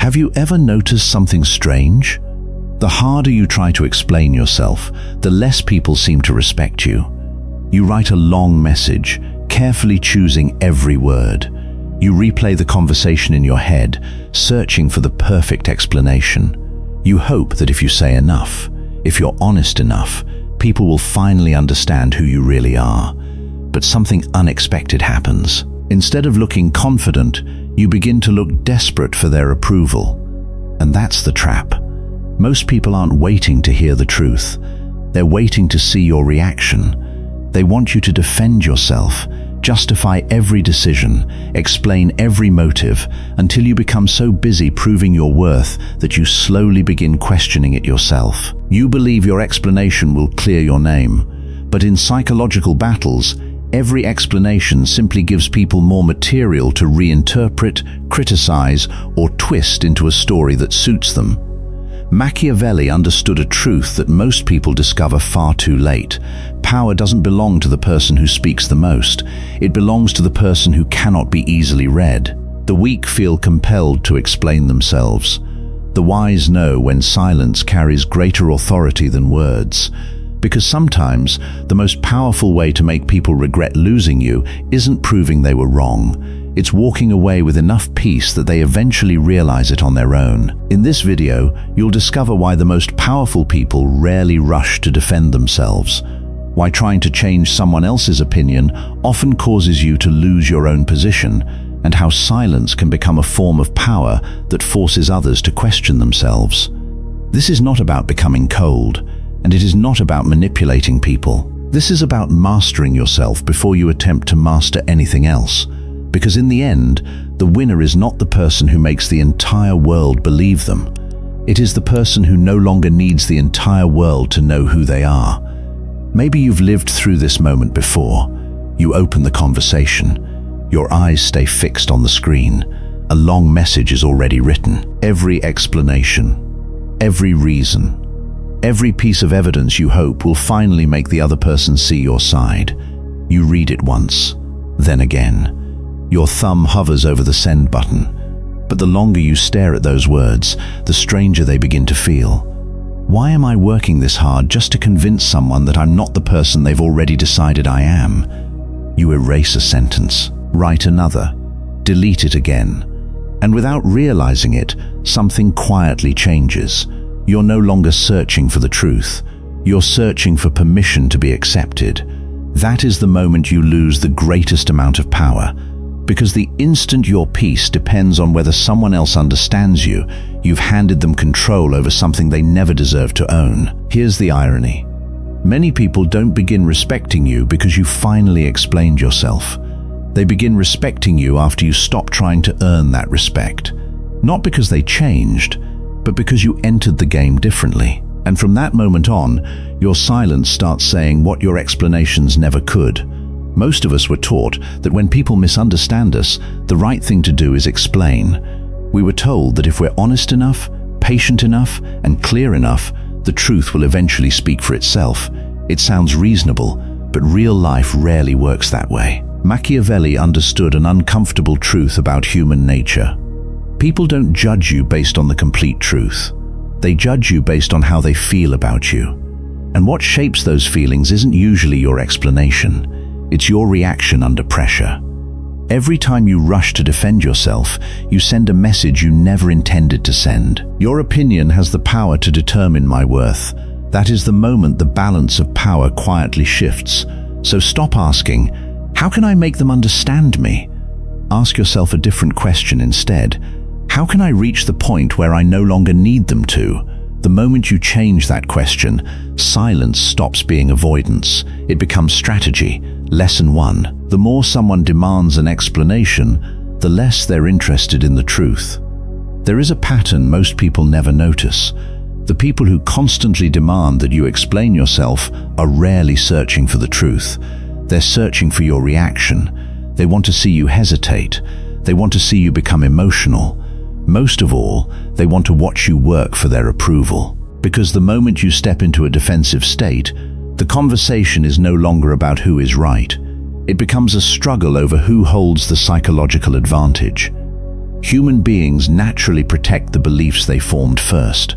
Have you ever noticed something strange? The harder you try to explain yourself, the less people seem to respect you. You write a long message, carefully choosing every word. You replay the conversation in your head, searching for the perfect explanation. You hope that if you say enough, if you're honest enough, people will finally understand who you really are. But something unexpected happens. Instead of looking confident, you begin to look desperate for their approval. And that's the trap. Most people aren't waiting to hear the truth. They're waiting to see your reaction. They want you to defend yourself, justify every decision, explain every motive, until you become so busy proving your worth that you slowly begin questioning it yourself. You believe your explanation will clear your name, but in psychological battles, every explanation simply gives people more material to reinterpret, criticize, or twist into a story that suits them. Machiavelli understood a truth that most people discover far too late. Power doesn't belong to the person who speaks the most. It belongs to the person who cannot be easily read. The weak feel compelled to explain themselves. The wise know when silence carries greater authority than words. Because sometimes the most powerful way to make people regret losing you isn't proving they were wrong. It's walking away with enough peace that they eventually realize it on their own. In this video, you'll discover why the most powerful people rarely rush to defend themselves, why trying to change someone else's opinion often causes you to lose your own position, and how silence can become a form of power that forces others to question themselves. This is not about becoming cold, and it is not about manipulating people. This is about mastering yourself before you attempt to master anything else. Because in the end, the winner is not the person who makes the entire world believe them. It is the person who no longer needs the entire world to know who they are. Maybe you've lived through this moment before. You open the conversation. Your eyes stay fixed on the screen. A long message is already written. Every explanation, every reason, every piece of evidence you hope will finally make the other person see your side. You read it once, then again. Your thumb hovers over the send button, but the longer you stare at those words, the stranger they begin to feel. Why am I working this hard just to convince someone that I'm not the person they've already decided I am? You erase a sentence, write another, delete it again, and without realizing it, something quietly changes. You're no longer searching for the truth. You're searching for permission to be accepted. That is the moment you lose the greatest amount of power. Because the instant your peace depends on whether someone else understands you, you've handed them control over something they never deserved to own. Here's the irony. Many people don't begin respecting you because you finally explained yourself. They begin respecting you after you stop trying to earn that respect. Not because they changed, but because you entered the game differently. And from that moment on, your silence starts saying what your explanations never could. Most of us were taught that when people misunderstand us, the right thing to do is explain. We were told that if we're honest enough, patient enough, and clear enough, the truth will eventually speak for itself. It sounds reasonable, but real life rarely works that way. Machiavelli understood an uncomfortable truth about human nature. People don't judge you based on the complete truth. They judge you based on how they feel about you. And what shapes those feelings isn't usually your explanation. It's your reaction under pressure. Every time you rush to defend yourself, you send a message you never intended to send. Your opinion has the power to determine my worth. That is the moment the balance of power quietly shifts. So stop asking, how can I make them understand me? Ask yourself a different question instead. How can I reach the point where I no longer need them to? The moment you change that question, silence stops being avoidance. It becomes strategy. Lesson 1. The more someone demands an explanation, the less they're interested in the truth. There is a pattern most people never notice. The people who constantly demand that you explain yourself are rarely searching for the truth. They're searching for your reaction. They want to see you hesitate. They want to see you become emotional. Most of all, they want to watch you work for their approval. Because the moment you step into a defensive state, the conversation is no longer about who is right. It becomes a struggle over who holds the psychological advantage. Human beings naturally protect the beliefs they formed first.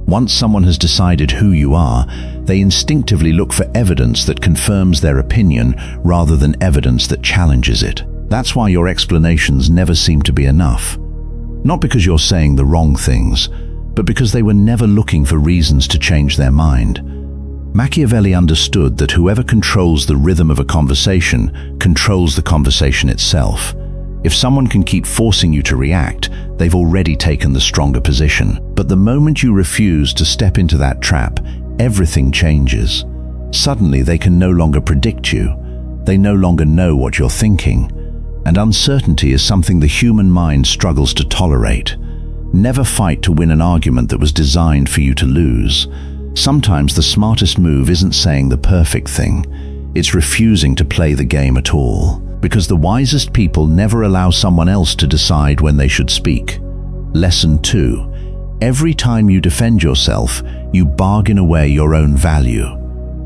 Once someone has decided who you are, they instinctively look for evidence that confirms their opinion rather than evidence that challenges it. That's why your explanations never seem to be enough. Not because you're saying the wrong things, but because they were never looking for reasons to change their mind. Machiavelli understood that whoever controls the rhythm of a conversation controls the conversation itself. If someone can keep forcing you to react, they've already taken the stronger position. But the moment you refuse to step into that trap, everything changes. Suddenly they can no longer predict you. They no longer know what you're thinking. And uncertainty is something the human mind struggles to tolerate. Never fight to win an argument that was designed for you to lose. Sometimes the smartest move isn't saying the perfect thing. It's refusing to play the game at all. Because the wisest people never allow someone else to decide when they should speak. Lesson 2. Every time you defend yourself, you bargain away your own value.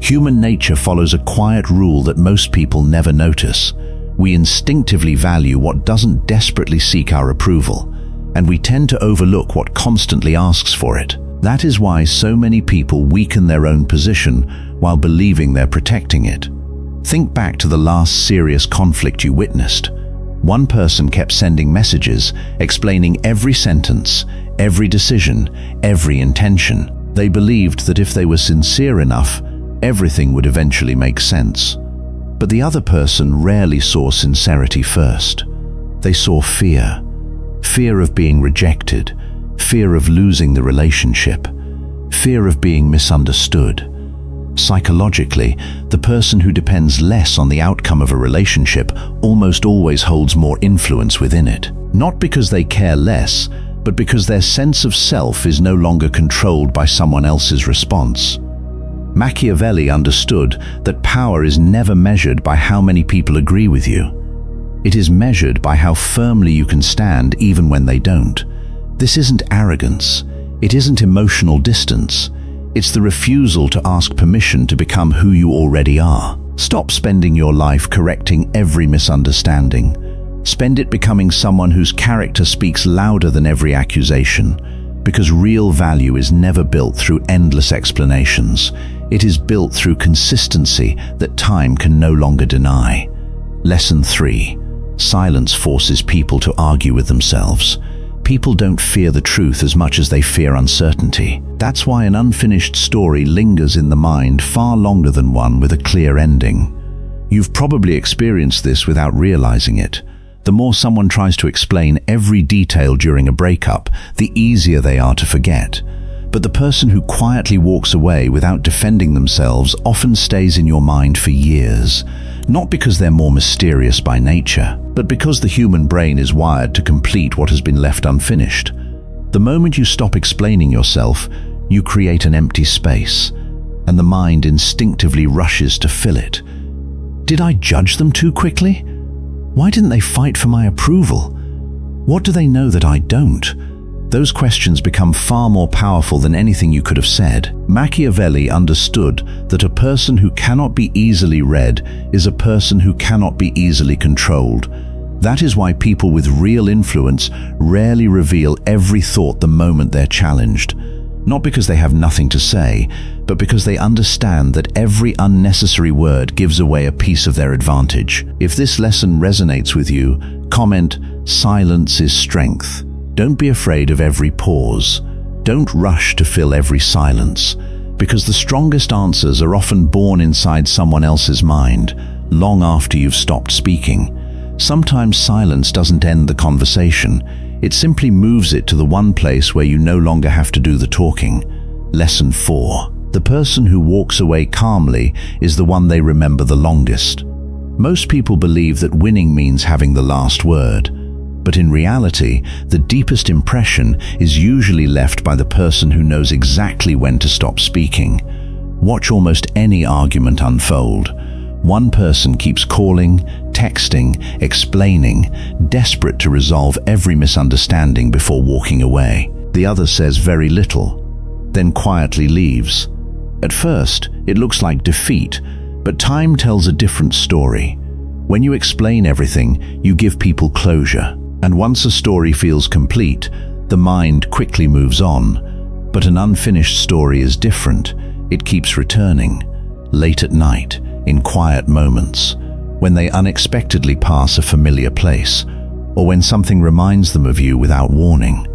Human nature follows a quiet rule that most people never notice. We instinctively value what doesn't desperately seek our approval, and we tend to overlook what constantly asks for it. That is why so many people weaken their own position while believing they're protecting it. Think back to the last serious conflict you witnessed. One person kept sending messages, explaining every sentence, every decision, every intention. They believed that if they were sincere enough, everything would eventually make sense. But the other person rarely saw sincerity first. They saw fear. Fear of being rejected, fear of losing the relationship, fear of being misunderstood. Psychologically, the person who depends less on the outcome of a relationship almost always holds more influence within it. Not because they care less, but because their sense of self is no longer controlled by someone else's response. Machiavelli understood that power is never measured by how many people agree with you. It is measured by how firmly you can stand even when they don't. This isn't arrogance. It isn't emotional distance. It's the refusal to ask permission to become who you already are. Stop spending your life correcting every misunderstanding. Spend it becoming someone whose character speaks louder than every accusation, because real value is never built through endless explanations. It is built through consistency that time can no longer deny. Lesson 3. Silence forces people to argue with themselves. People don't fear the truth as much as they fear uncertainty. That's why an unfinished story lingers in the mind far longer than one with a clear ending. You've probably experienced this without realizing it. The more someone tries to explain every detail during a breakup, the easier they are to forget. But the person who quietly walks away without defending themselves often stays in your mind for years. Not because they're more mysterious by nature, but because the human brain is wired to complete what has been left unfinished. The moment you stop explaining yourself, you create an empty space, and the mind instinctively rushes to fill it. Did I judge them too quickly? Why didn't they fight for my approval? What do they know that I don't? Those questions become far more powerful than anything you could have said. Machiavelli understood that a person who cannot be easily read is a person who cannot be easily controlled. That is why people with real influence rarely reveal every thought the moment they're challenged. Not because they have nothing to say, but because they understand that every unnecessary word gives away a piece of their advantage. If this lesson resonates with you, comment, "Silence is strength." Don't be afraid of every pause. Don't rush to fill every silence, because the strongest answers are often born inside someone else's mind, long after you've stopped speaking. Sometimes silence doesn't end the conversation. It simply moves it to the one place where you no longer have to do the talking. Lesson 4. The person who walks away calmly is the one they remember the longest. Most people believe that winning means having the last word. But in reality, the deepest impression is usually left by the person who knows exactly when to stop speaking. Watch almost any argument unfold. One person keeps calling, texting, explaining, desperate to resolve every misunderstanding before walking away. The other says very little, then quietly leaves. At first, it looks like defeat, but time tells a different story. When you explain everything, you give people closure. And once a story feels complete, the mind quickly moves on. But an unfinished story is different. It keeps returning, late at night, in quiet moments, when they unexpectedly pass a familiar place, or when something reminds them of you without warning.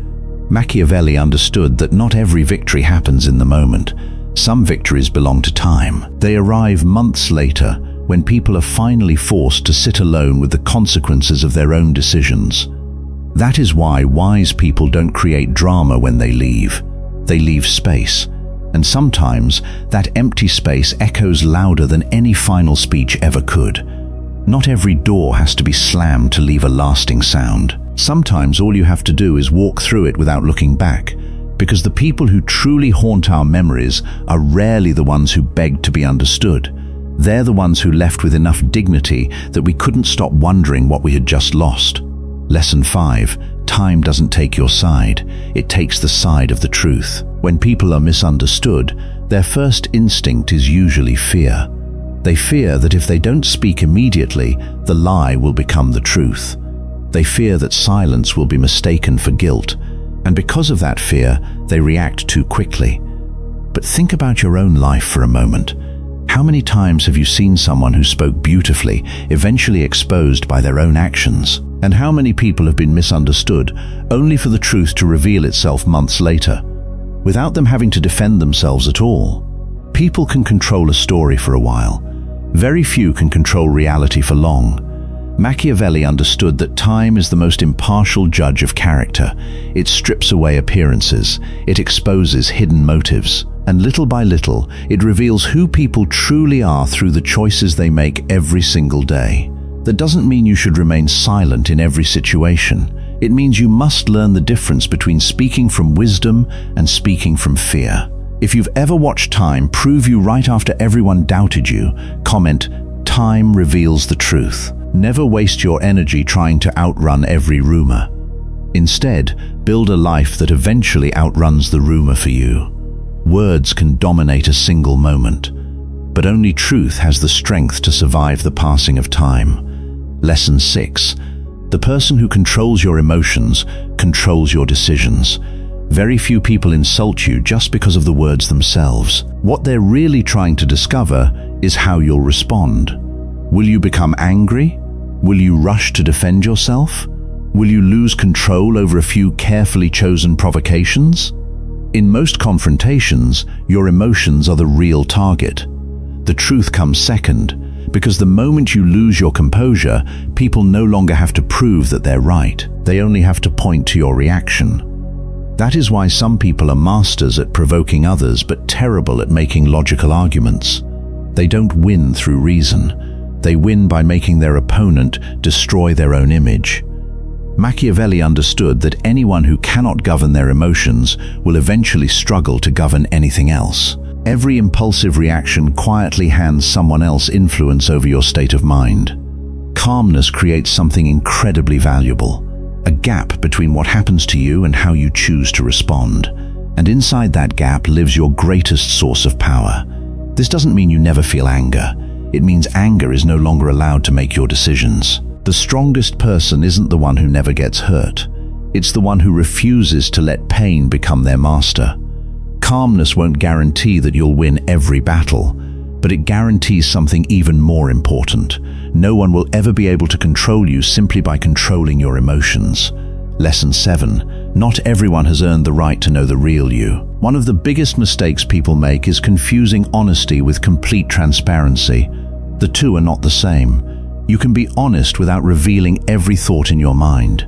Machiavelli understood that not every victory happens in the moment. Some victories belong to time. They arrive months later, when people are finally forced to sit alone with the consequences of their own decisions. That is why wise people don't create drama when they leave. They leave space. And sometimes that empty space echoes louder than any final speech ever could. Not every door has to be slammed to leave a lasting sound. Sometimes all you have to do is walk through it without looking back, because the people who truly haunt our memories are rarely the ones who begged to be understood. They're the ones who left with enough dignity that we couldn't stop wondering what we had just lost. Lesson 5. Time doesn't take your side, it takes the side of the truth. When people are misunderstood, their first instinct is usually fear. They fear that if they don't speak immediately, the lie will become the truth. They fear that silence will be mistaken for guilt, and because of that fear, they react too quickly. But think about your own life for a moment. How many times have you seen someone who spoke beautifully, eventually exposed by their own actions? And how many people have been misunderstood, only for the truth to reveal itself months later, without them having to defend themselves at all? People can control a story for a while. Very few can control reality for long. Machiavelli understood that time is the most impartial judge of character. It strips away appearances, it exposes hidden motives, and little by little, it reveals who people truly are through the choices they make every single day. That doesn't mean you should remain silent in every situation. It means you must learn the difference between speaking from wisdom and speaking from fear. If you've ever watched time prove you right after everyone doubted you, comment, "Time reveals the truth." Never waste your energy trying to outrun every rumor. Instead, build a life that eventually outruns the rumor for you. Words can dominate a single moment, but only truth has the strength to survive the passing of time. Lesson 6. The person who controls your emotions controls your decisions. Very few people insult you just because of the words themselves. What they're really trying to discover is how you'll respond. Will you become angry? Will you rush to defend yourself? Will you lose control over a few carefully chosen provocations? In most confrontations, your emotions are the real target. The truth comes second, because the moment you lose your composure, people no longer have to prove that they're right. They only have to point to your reaction. That is why some people are masters at provoking others but terrible at making logical arguments. They don't win through reason. They win by making their opponent destroy their own image. Machiavelli understood that anyone who cannot govern their emotions will eventually struggle to govern anything else. Every impulsive reaction quietly hands someone else influence over your state of mind. Calmness creates something incredibly valuable, a gap between what happens to you and how you choose to respond. And inside that gap lives your greatest source of power. This doesn't mean you never feel anger. It means anger is no longer allowed to make your decisions. The strongest person isn't the one who never gets hurt. It's the one who refuses to let pain become their master. Calmness won't guarantee that you'll win every battle, but it guarantees something even more important. No one will ever be able to control you simply by controlling your emotions. Lesson 7. Not everyone has earned the right to know the real you. One of the biggest mistakes people make is confusing honesty with complete transparency. The two are not the same. You can be honest without revealing every thought in your mind.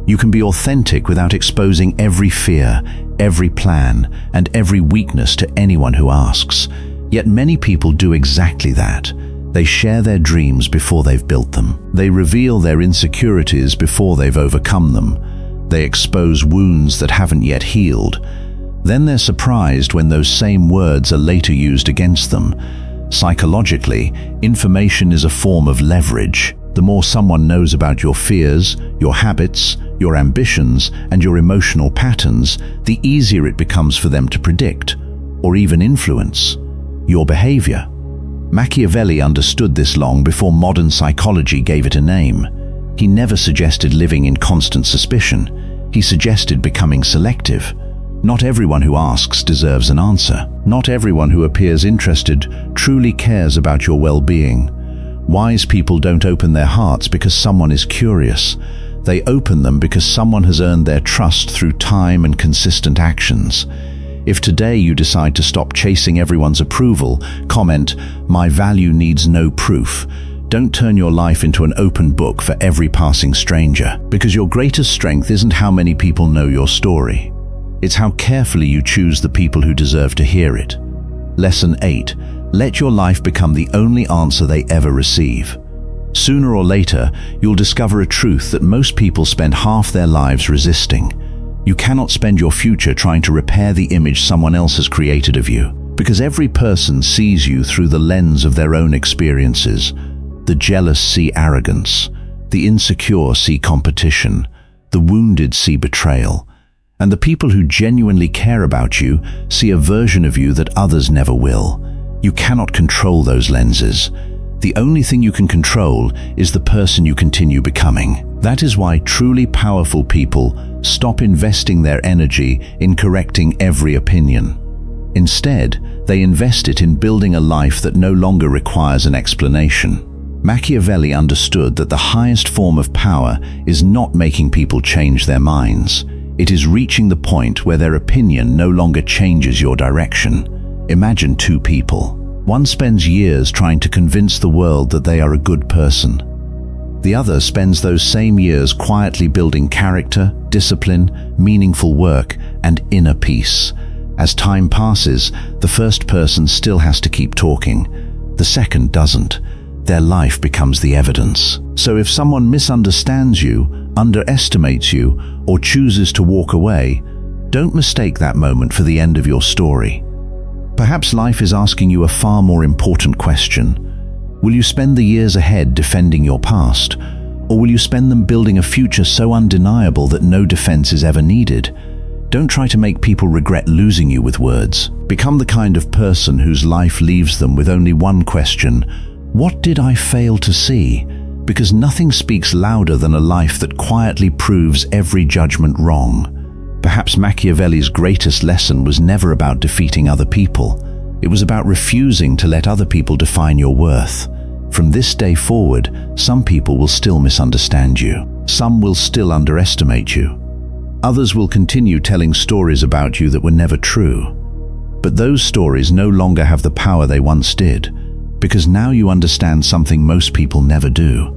You can be authentic without exposing every fear, every plan, and every weakness to anyone who asks. Yet many people do exactly that. They share their dreams before they've built them. They reveal their insecurities before they've overcome them. They expose wounds that haven't yet healed. Then they're surprised when those same words are later used against them. Psychologically, information is a form of leverage. The more someone knows about your fears, your habits, your ambitions, and your emotional patterns, the easier it becomes for them to predict, or even influence, your behavior. Machiavelli understood this long before modern psychology gave it a name. He never suggested living in constant suspicion. He suggested becoming selective. Not everyone who asks deserves an answer. Not everyone who appears interested truly cares about your well-being. Wise people don't open their hearts because someone is curious. They open them because someone has earned their trust through time and consistent actions. If today you decide to stop chasing everyone's approval, comment, "My value needs no proof." Don't turn your life into an open book for every passing stranger, because your greatest strength isn't how many people know your story. It's how carefully you choose the people who deserve to hear it. Lesson 8. Let your life become the only answer they ever receive. Sooner or later, you'll discover a truth that most people spend half their lives resisting. You cannot spend your future trying to repair the image someone else has created of you, because every person sees you through the lens of their own experiences. The jealous see arrogance, the insecure see competition, the wounded see betrayal, and the people who genuinely care about you see a version of you that others never will. You cannot control those lenses. The only thing you can control is the person you continue becoming. That is why truly powerful people stop investing their energy in correcting every opinion. Instead, they invest it in building a life that no longer requires an explanation. Machiavelli understood that the highest form of power is not making people change their minds. It is reaching the point where their opinion no longer changes your direction. Imagine two people. One spends years trying to convince the world that they are a good person. The other spends those same years quietly building character, discipline, meaningful work, and inner peace. As time passes, the first person still has to keep talking. The second doesn't. Their life becomes the evidence. So if someone misunderstands you, underestimates you, or chooses to walk away, don't mistake that moment for the end of your story. Perhaps life is asking you a far more important question. Will you spend the years ahead defending your past, or will you spend them building a future so undeniable that no defense is ever needed? Don't try to make people regret losing you with words. Become the kind of person whose life leaves them with only one question: what did I fail to see? Because nothing speaks louder than a life that quietly proves every judgment wrong. Perhaps Machiavelli's greatest lesson was never about defeating other people. It was about refusing to let other people define your worth. From this day forward, some people will still misunderstand you. Some will still underestimate you. Others will continue telling stories about you that were never true. But those stories no longer have the power they once did, because now you understand something most people never do.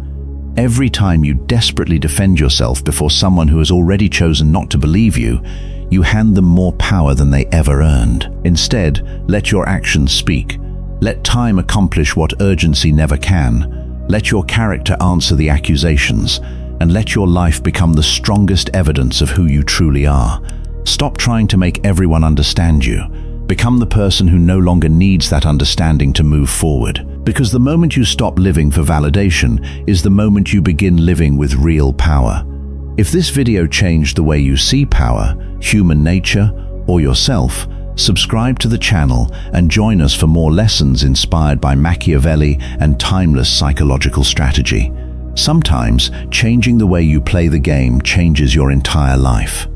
Every time you desperately defend yourself before someone who has already chosen not to believe you, you hand them more power than they ever earned. Instead, let your actions speak. Let time accomplish what urgency never can. Let your character answer the accusations, and let your life become the strongest evidence of who you truly are. Stop trying to make everyone understand you. Become the person who no longer needs that understanding to move forward. Because the moment you stop living for validation is the moment you begin living with real power. If this video changed the way you see power, human nature, or yourself, subscribe to the channel and join us for more lessons inspired by Machiavelli and timeless psychological strategy. Sometimes, changing the way you play the game changes your entire life.